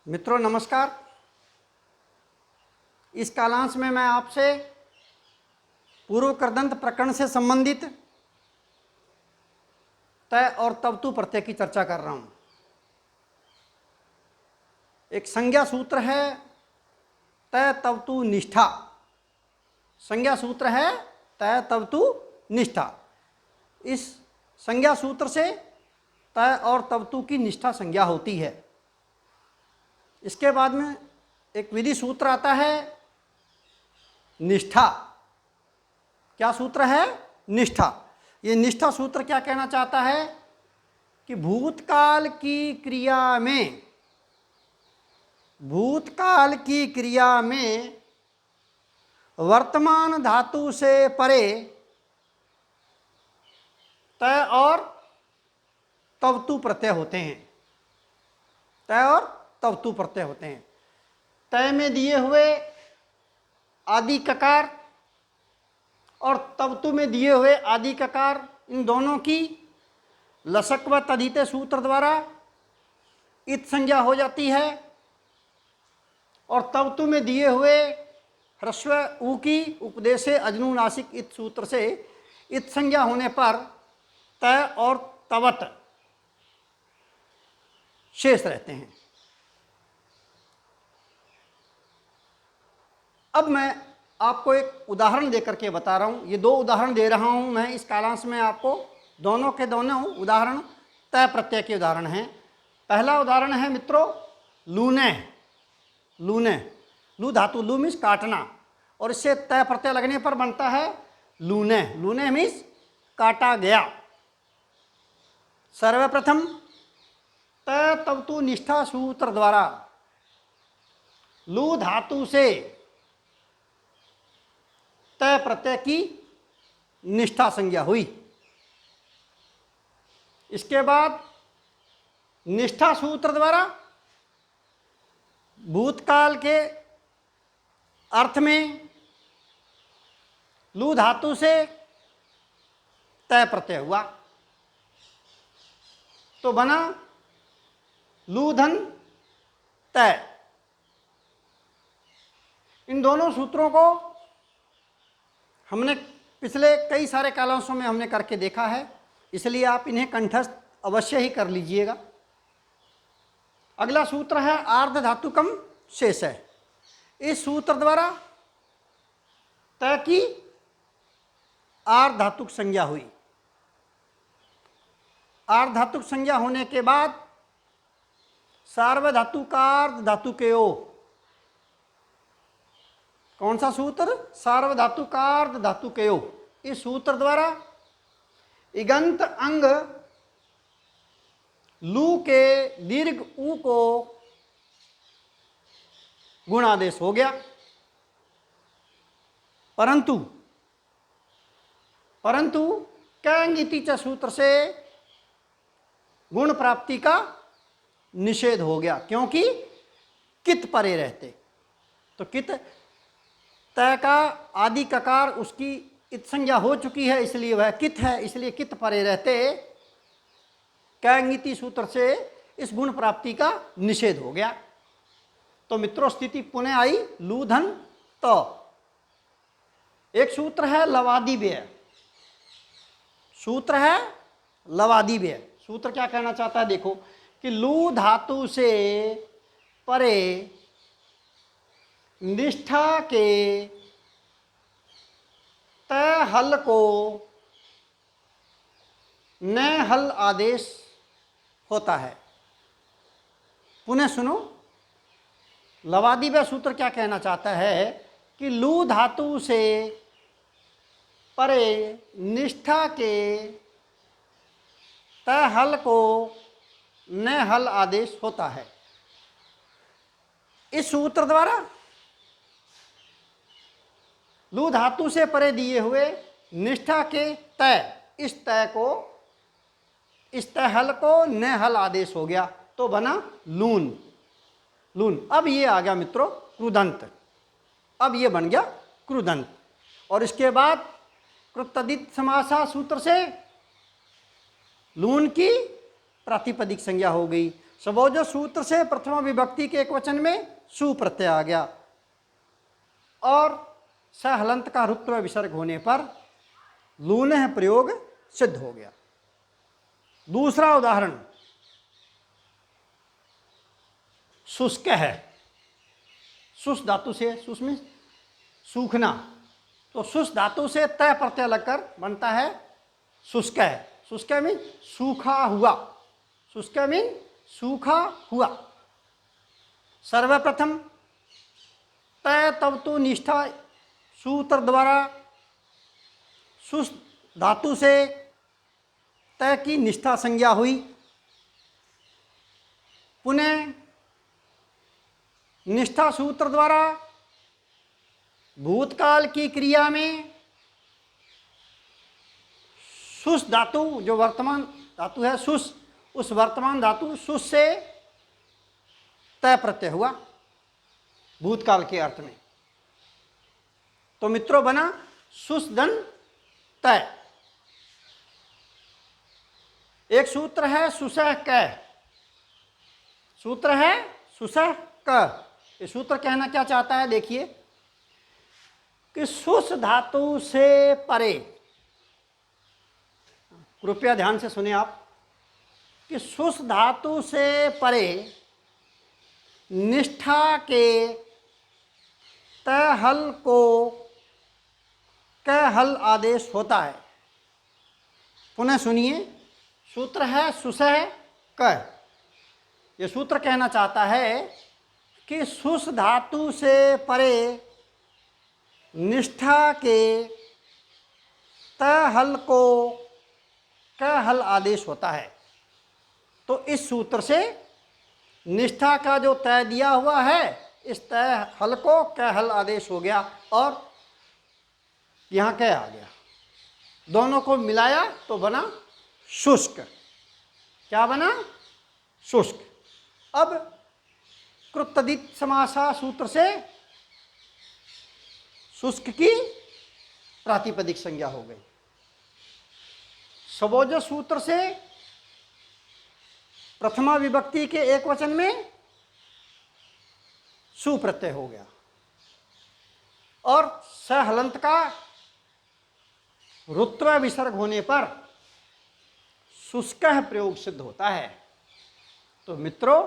मित्रों नमस्कार। इस कालांश में मैं आपसे पूर्व कृदंत प्रकरण से संबंधित तय और तवतु प्रत्यय की चर्चा कर रहा हूं। एक संज्ञा सूत्र है तय तवतु निष्ठा। संज्ञा सूत्र है तय तवतु निष्ठा। इस संज्ञा सूत्र से तय और तवतु की निष्ठा संज्ञा होती है। इसके बाद में एक विधि सूत्र आता है निष्ठा। क्या सूत्र है? निष्ठा। ये निष्ठा सूत्र क्या कहना चाहता है कि भूतकाल की क्रिया में वर्तमान धातु से परे तय और तवतु प्रत्यय होते हैं। तय और तवतु प्रत्यय होते हैं। तय में दिए हुए आदि ककार और तवतु में दिए हुए आदि ककार, इन दोनों की लसक व तदिते सूत्र द्वारा इत संज्ञा हो जाती है। और तवतु में दिए हुए ह्रस्व उ की उपदेशे अजनुनासिक इत सूत्र से इत संज्ञा होने पर तय और तवत शेष रहते हैं। अब मैं आपको एक उदाहरण देकर के बता रहा हूं। ये दो उदाहरण दे रहा हूं मैं इस कालांश में आपको। दोनों के दोनों उदाहरण तय प्रत्यय के उदाहरण हैं। पहला उदाहरण है मित्रों लूने। लूने, लू धातु, लू मीन्स काटना, और इससे तय प्रत्यय लगने पर बनता है लूने। लूने मीन्स काटा गया। सर्वप्रथम तय तवतु निष्ठा सूत्र द्वारा लू धातु से तय प्रत्यय की निष्ठा संज्ञा हुई। इसके बाद निष्ठा सूत्र द्वारा भूतकाल के अर्थ में लू धातु से तय प्रत्यय हुआ तो बना लूधन तय। इन दोनों सूत्रों को हमने पिछले कई सारे कालांशों में हमने करके देखा है, इसलिए आप इन्हें कंठस्थ अवश्य ही कर लीजिएगा। अगला सूत्र है आर्ध धातुकम शेष है। इस सूत्र द्वारा तय की आर्ध धातुक संज्ञा हुई। आर्ध धातुक संज्ञा होने के बाद सार्वधातुकार्ध धातुकेयो। कौन सा सूत्र? सार्वधातुकार्ध धातुकेयो। इस सूत्र द्वारा इगंत अंग लू के दीर्घ ऊ को गुणादेश हो गया। परंतु कैंगिति च सूत्र से गुण प्राप्ति का निषेध हो गया, क्योंकि कित परे रहते। तो कित तय का आदि ककार उसकी इत संज्ञा हो चुकी है, इसलिए वह कित है, इसलिए कित परे रहते कैंगिति सूत्र से इस गुण प्राप्ति का निषेध हो गया। तो मित्रों स्थिति पुनः आई लूधन तो। एक सूत्र है लवादिव्यय। सूत्र है लवादिव्यय। सूत्र क्या कहना चाहता है देखो कि लू धातु से परे निष्ठा के तय हल को न हल आदेश होता है। पुनः सुनो, लवादिव्यय सूत्र क्या कहना चाहता है कि लू धातु से परे निष्ठा के तय हल को न हल आदेश होता है। इस सूत्र द्वारा लू धातु से परे दिए हुए निष्ठा के तय, इस तय हल को न हल आदेश हो गया तो बना लून। लून। अब ये आ गया मित्रों क्रुदंत। अब ये बन गया क्रुदंत। और इसके बाद कृतदित समासा सूत्र से लून की प्रातिपदिक संज्ञा हो गई। स्वभोज सूत्र से प्रथमा विभक्ति के एक वचन में सु प्रत्यय आ गया और स हलंत का रुत्व विसर्ग होने पर लूनः प्रयोग सिद्ध हो गया। दूसरा उदाहरण शुष्क है। शुष्क धातु से, शुष्क में सूखना, तो शुष्क धातु से तय प्रत्यय लगकर बनता है शुष्क है। शुष्क मीन सूखा हुआ, शुष्क मीन सूखा हुआ। सर्वप्रथम तय तब तो निष्ठा सूत्र द्वारा शुष्क धातु से तय की निष्ठा संज्ञा हुई। पुनः निष्ठा सूत्र द्वारा भूतकाल की क्रिया में शुष्क धातु, जो वर्तमान धातु है शुष्क, उस वर्तमान धातु शुष्क से तय प्रत्यय हुआ भूतकाल के अर्थ में। तो मित्रों बना शुष्क धन तय। एक सूत्र है सुसह क, सूत्र है सुसह क। ये सूत्र कहना क्या चाहता है, देखिए कि शुष्क धातु से परे, कृपया ध्यान से सुने आप, कि शुष्क धातु से परे निष्ठा के तय हल को क हल आदेश होता है। पुनः सुनिए, सूत्र है सुसह क। ये सूत्र कहना चाहता है कि शुष्क धातु से परे निष्ठा के तय हल को क हल आदेश होता है। तो इस सूत्र से निष्ठा का जो तय दिया हुआ है, इस तय हल को क हल आदेश हो गया और यहाँ क आ गया। दोनों को मिलाया तो बना शुष्क। क्या बना? शुष्क। अब कृतदित समासा सूत्र से शुष्क की प्रातिपदिक संज्ञा हो गई। स्वभोज सूत्र से प्रथमा विभक्ति के एक वचन में सु प्रत्यय हो गया और स हलंत का रुत्व विसर्ग होने पर शुष्क प्रयोग सिद्ध होता है। तो मित्रों,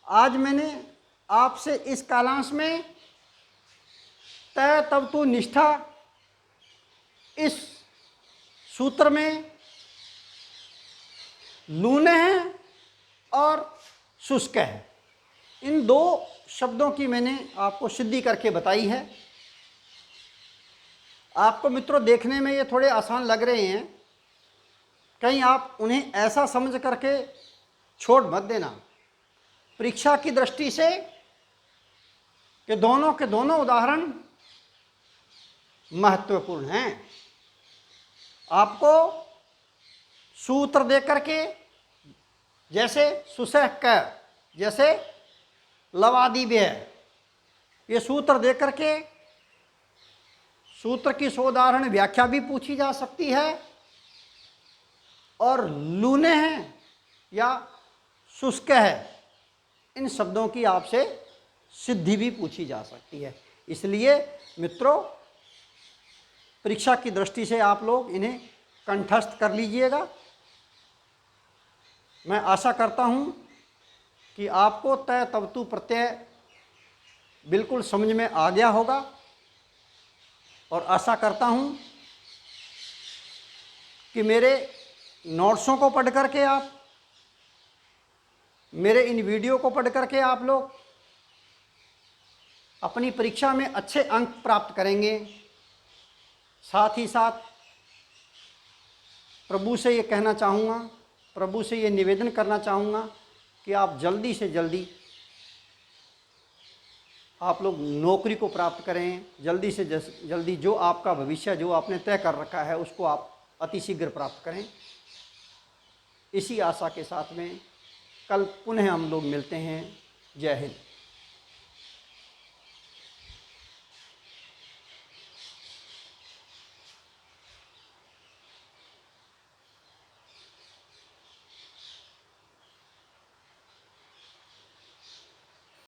आज मैंने आपसे इस कालांश में तय तब तो निष्ठा, इस सूत्र में लूने है और शुष्क है, इन दो शब्दों की मैंने आपको सिद्धि करके बताई है। आपको मित्रों देखने में ये थोड़े आसान लग रहे हैं, कहीं आप उन्हें ऐसा समझ करके छोड़ मत देना। परीक्षा की दृष्टि से कि दोनों के दोनों उदाहरण महत्वपूर्ण हैं। आपको सूत्र दे करके, जैसे सुसह क, जैसे लवादी व्यय, ये सूत्र दे करके सूत्र की सोदाहरण व्याख्या भी पूछी जा सकती है और लूने हैं या शुष्क है, इन शब्दों की आपसे सिद्धि भी पूछी जा सकती है। इसलिए मित्रों, परीक्षा की दृष्टि से आप लोग इन्हें कंठस्थ कर लीजिएगा। मैं आशा करता हूँ कि आपको तय तवतु प्रत्यय बिल्कुल समझ में आ गया होगा और आशा करता हूँ कि मेरे नोट्सों को पढ़ करके आप, मेरे इन वीडियो को पढ़ करके आप लोग अपनी परीक्षा में अच्छे अंक प्राप्त करेंगे। साथ ही साथ प्रभु से ये कहना चाहूँगा, प्रभु से ये निवेदन करना चाहूँगा कि आप जल्दी से जल्दी आप लोग नौकरी को प्राप्त करें, जल्दी से जल्दी जो आपका भविष्य जो आपने तय कर रखा है उसको आप अतिशीघ्र प्राप्त करें। इसी आशा के साथ में कल पुनः हम लोग मिलते हैं। जय हिंद।